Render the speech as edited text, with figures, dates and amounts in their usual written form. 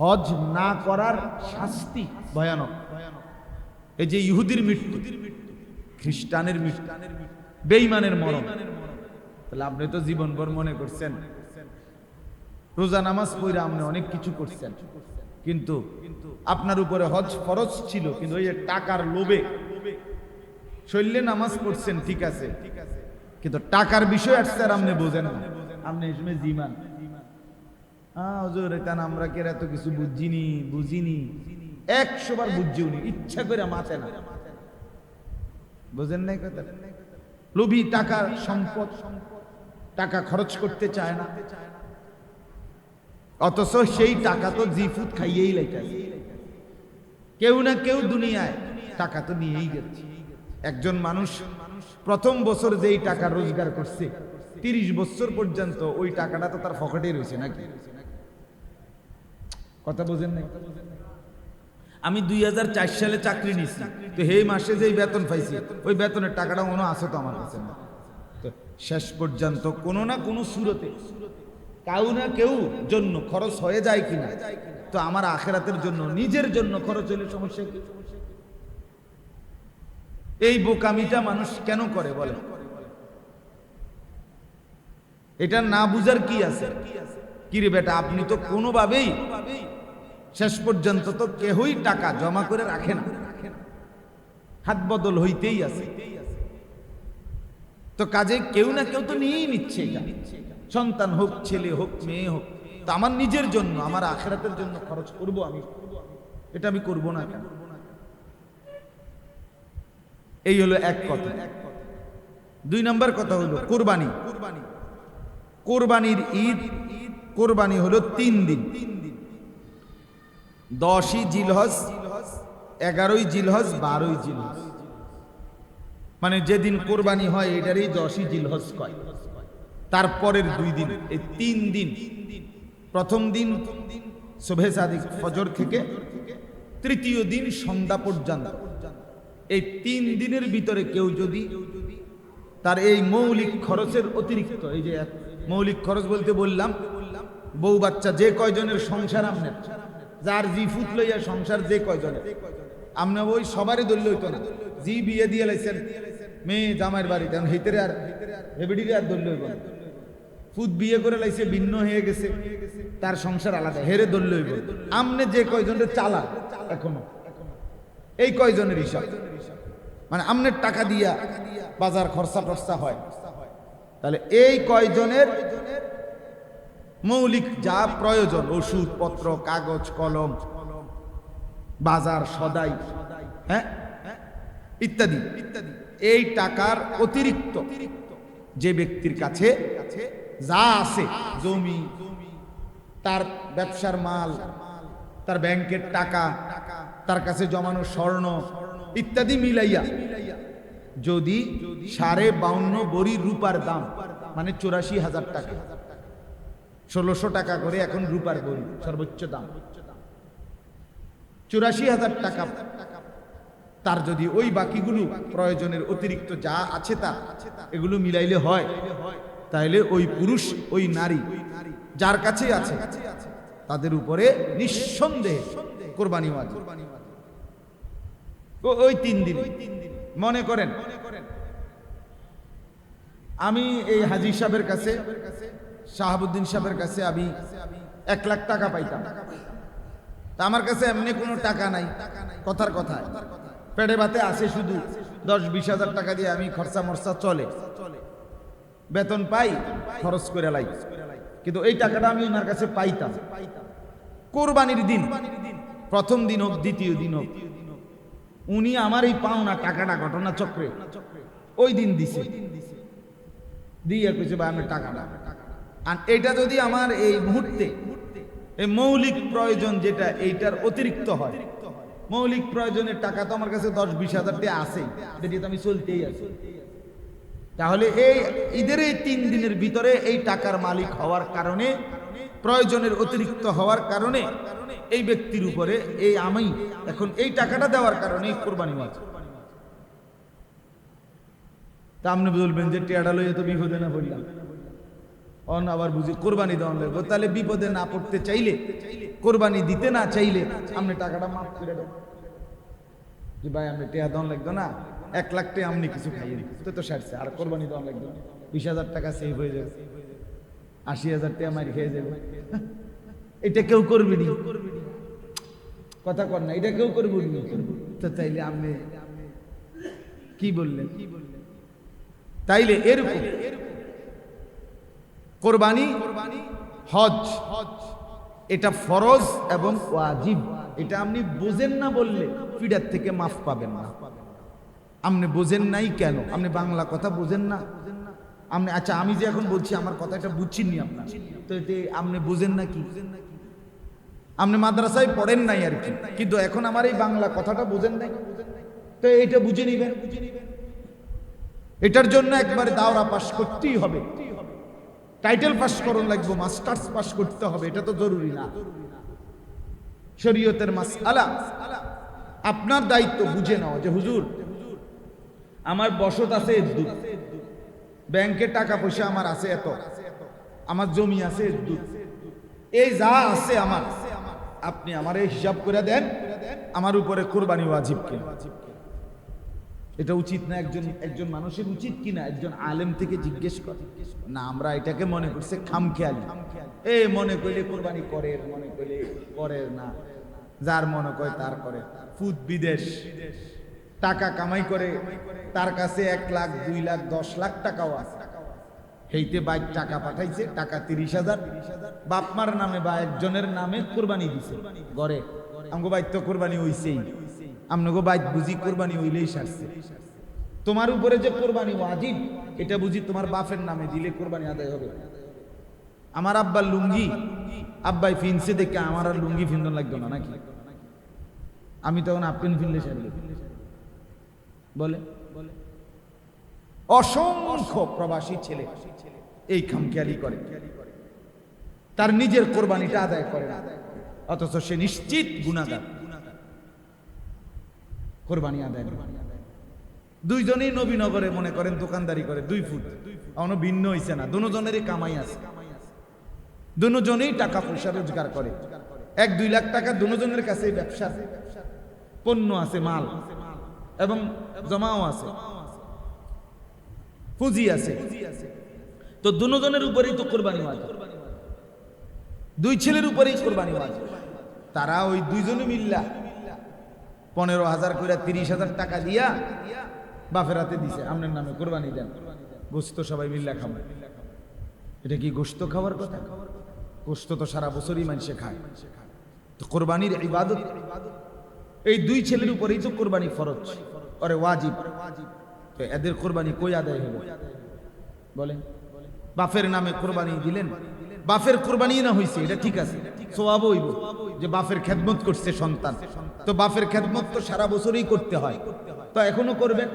হজ না করার শাস্তি ভয়ানক। এই যে ইহুদির মৃত্যু, খ্রিস্টানের মৃত্যু, বেঈমানের মরণ, তাহলে আপনি তো জীবনভর মনে করছেন রোজা নামাজ পড়ে আপনি অনেক কিছু করছেন, কিন্তু আপনার উপরে হজ ফরজ ছিল, কিন্তু ওই যে টাকার লোভে শরীরে নামাজ পড়ছেন ঠিক আছে, কিন্তু টাকার বিষয় আসছে আর আপনি বোঝেন না, আপনি এই সময় জিমান হুজুর এখানে আমরা কে এত কিছু বুঝিনি 100 বার বুঝিও নি, ইচ্ছা করে মাথে না, বুঝেন নাই কথা। লোভী, টাকার সম্পদ, টাকা খরচ করতে চায় না, অথচ সেই টাকা তো জিফুত খাইয়েই লাইতেছে। কেউ না কেউ দুনিয়ায় টাকা তো নিয়েই গেছে। একজন মানুষ প্রথম বছর যেই টাকা রোজগার করছে 30 বছর পর্যন্ত ওই টাকাটা তো তার পকেটে রয়েছে নাকি? কথা বোঝেন নাই? আমি 2004 সালে চাকরি নিছি, তো এই মাসে যেই বেতন পাইছি ওই বেতনের টাকাটা মনে আছে তো আমার কাছে না। তো শেষ পর্যন্ত কোনো না কোনো সুরতে কেউ না কেউ জন্য খরচ হয়ে যায় কিনা, তো আমার আখেরাতের জন্য, নিজের জন্য খরচ হলে সমস্যা কি? এই বোকামিটা মানুষ কেন করে বলে? এটা না বুঝার কি আছে? কিরে বেটা, আপনি তো কোনোভাবেই শেষ পর্যন্ত তো কেউই টাকা জমা করে রাখে না, হাত বদল হইতেই আছে, তো কাজে কেউ না কেউ তো নিয়েই নিচ্ছে। এটা সন্তান হোক, ছেলে হোক, মেয়ে হোক, তো আমার নিজের জন্য, আমার আখিরাতের জন্য খরচ করব আমি, এটা আমি করব না কেন? এই হলো এক কথা। 2 নম্বর কথা হলো কুরবানি। কোরবানির ঈদ, কোরবানি হলো 3 দিন, 10ই জিলহজ, 11ই জিলহজ, 12ই জিলহজ, মানে যেদিন কোরবানি হয় এটারই 10ই জিলহজ কয়। তারপরের 2 দিন, এই 3 দিন, প্রথম দিন সুবহে সাদিক ফজর থেকে তৃতীয় দিন সন্ধ্যা পর্যন্ত, এই 3 দিনের ভিতরে কেউ যদি তার এই মৌলিক খরচের অতিরিক্ত, এই যে মৌলিক খরচ বলতে বললাম, বউ বাচ্চা যে কয়জনের সংসার আপনার, যার জি ফুট লইয়া সংসার যে কয়জনের, আপনি ওই সবারই দলীয় হইতো না। জি বিয়ে দিয়ে লাইছেন মেয়ে জামাইয়ের বাড়িতে, হেতেরে আর হেবেডিরে আর দলীয় হইব না। ফুট বিয়ে করে লাইছে, ভিন্ন হয়ে গেছে, তার সংসার আলাদা, হেরে দলীয় হইব। আমনে যে কয়জনের চালা এখনো এই কয়জনের হিসাব, মানে আমনের টাকা দিয়া বাজার খরচা টরচা হয়, তাহলে এই কয়জনের মৌলিক যা প্রয়োজন, ওষুধ পত্র, কাগজ কলম, বাজার সদাই, হ্যাঁ ইত্যাদি, এই টাকার অতিরিক্ত যে ব্যক্তির কাছে যা আছে, জমি, তার ব্যবসার মাল, তার ব্যাংকের টাকা, তার কাছে জমানো স্বর্ণ ইত্যাদি মিলাইয়া যদি 52.5 বড়ি রূপার দাম, মানে 84,000 টাকা, 1600 টাকা করে এখন রূপার বড়ি সর্বোচ্চ দাম, 84,000 টাকা, তার যদি ওই বাকিগুলো প্রয়োজনের অতিরিক্ত যা আছে তার এগুলো মিলাইলে হয়, তাহলে ওই পুরুষ, ওই নারী যার কাছে আছে তাদের উপরে নিঃসন্দেহে কোরবানি ওয়াজিব। ওই 3 দিন মনে করেন আমি এই হাজী সাহেবের কাছে, শাহাবুদ্দিন সাহেবের কাছে আমি 1 লাখ টাকা পাইতাম, তা আমার কাছে এমনি কোনো টাকা নাই, কথার কথা পেটে ভাতে আসে শুধু 10-20 হাজার টাকা দিয়ে আমি খরচা মরচা চলে, বেতন পাই, খরচ করে লাই, কিন্তু এই টাকাটা আমি ওনার কাছে পাইতাম কোরবানির দিন, প্রথম দিন হোক দ্বিতীয় দিন হোক, উনি আমার এই পাওনা টাকাটা ঘটনা চক্রে ওই দিন দিছে, দিয়ে কইছে ভাই আমি টাকাটা, আর এটা যদি আমার এই মুহূর্তে এই মৌলিক প্রয়োজন যেটা এইটার অতিরিক্ত হয়, মৌলিক প্রয়োজনের টাকা তো আমার কাছে 10-20 হাজার টাকা আছে, যেটা তো আমি চলতেই আছি, তাহলে এই ঈদের এই 3 দিনের ভিতরে এই টাকার মালিক হওয়ার কারণে, প্রয়োজনের অতিরিক্ত হওয়ার কারণে এই ব্যক্তির উপরে এই আমি এখন এই টাকাটা দেওয়ার কারণে কোরবানি ওয়াজিব। তা আপনি বলবেন যে টেয়াডা লইয়া তো বিপদে না পড়লাম, অন আবার বুঝি কোরবানি দেওয়া লাগবে, তাহলে বিপদে না পড়তে চাইলে, কোরবানি দিতে না চাইলে আপনি টাকাটা মাফ করে দেন যে ভাই আপনি টেয়া দেওয়া লাগতো না, 1 লাখ টাকা আপনি কিছু খাইয়ে তো সারছে, আর কোরবানি দেওয়া লাগতো না, 20,000 টাকা সেভ হয়ে যাবে, 80,000 টাকা মারি খেয়ে যাবে। এটা কেউ করবে নি, কথা কর না, এটা কেউ করবে নি। তো তাইলে আপনি কি বললেন? তাইলে এরকম কোরবানি, হজ এটা ফরজ এবং ওয়াজিব, এটা আপনি বোঝেন না বললে ফিডার থেকে মাফ পাবেন না। আপনি বোঝেন নাই কেন? আপনি বাংলা কথা বোঝেন না আপনি? আচ্ছা আমি যে এখন বলছি আমার কথাটা বুঝছেননি আপনার, তো এতে আপনি বোঝেন না কি? আপনি মাদ্রাসায় পড়েন নাই আর কি, কিন্তু এখন আমার এই বাংলা কথাটা বোঝেন নাই, তো এটা বুঝে নিবেন। এটার জন্য একবার দাওরা পাস করতেই হবে, টাইটেল পাস করুন লাগবে, মাস্টার্স পাস করতে হবে, এটা তো জরুরি না। শরীয়তের মাসআলা আপনার দায়িত্ব বুঝে নাও যে হুজুর আমার বসত আছে এদ্দুর, ব্যাংকে টাকা পয়সা আমার আছে এত, আমার জমি আছে এদ্দুর, এই যা আছে আমার, আপনি আমারে হিসাব করে দেন, আমার উপরে কোরবানি ওয়াজিব কিনা। এটা উচিত না? একজন মানুষের উচিত কিনা একজন আলেম থেকে জিজ্ঞেস করে না? আমরা এটাকে মনে করছে খামখেয়ালি, এই মনে করলে কোরবানি করে, মনে করলে করে না, যার মনে করে তার করে। ফুদ বিদেশ টাকা কামাই করে, তার কাছে 1 লাখ 2 লাখ 10 লাখ টাকাও আছে, হেইতে বাইক টাকা পাঠাইছে, টাকা 30,000 বাপমার নামে বা একজনের নামে কোরবানি দিছে ঘরে। আমগো বাইক তো কোরবানি হইছেই, আমগো বাইক বুঝি কোরবানি হইলেই সারছে। তোমার উপরে যে কোরবানি ওয়াজিব, এটা বুঝি তোমার বাপের নামে দিলে কোরবানি আদায় হবে। আমার আব্বার লুঙ্গি আব্বাই ফিনছে দেখে আমার আর লুঙ্গি ফিন্দন লাগতো না নাকি? আমি তখন আপেন ফিনলে সারবে বলে। অসংখ্য প্রবাসী ছেলে এই খামখেয়ালি করে, তার নিজের কোরবানিটা আদায় করে না, অথচ সে নিশ্চিত গুনাহগার। কোরবানি আদায় দুইজনেই নবীনগরে মনে করেন দোকানদারি করে, 2 ফুট, এখনো ভিন্ন হইছে না, দুজনেরই কামাই আছে, দুজনেই টাকা পয়সা রোজগার করে, 1-2 লাখ টাকা দুজনের কাছে ব্যবসা, পণ্য আছে, মাল এবং জমাও আছে, পুঁজি আছে, তো দুজনের উপরেই তো কোরবানি ওয়াজিব, 2 ছেলের উপরেই কোরবানি ওয়াজিব। তারা ওই 2 জনে মিল্লা 15,000 করে 30,000 টাকা দিয়া বাপের হাতে দিছে, আপনার নামে কোরবানি দেন, গোস্ত সবাই মিল্লা খাবে। এটা কি গোস্ত খাওয়ার কথা? গোস্ত তো সারা বছরই মানুষে খায়। তো কোরবানির ইবাদত এই 2 ছেলের উপরেই তো কোরবানি ফরজ, আরে ওয়াজিব। তো এদের কোরবানি কই আদায় হবে বলেন? বাপের নামে কোরবানি দিলেন, বাপের কোরবানি না হইছে, এটা ঠিক আছে, সওয়াব হইব যে বাপের খেদমত করছে সন্তান, তো বাপের খেদমত তো সারা বছরই করতে হয়, তো এখনো করবেন।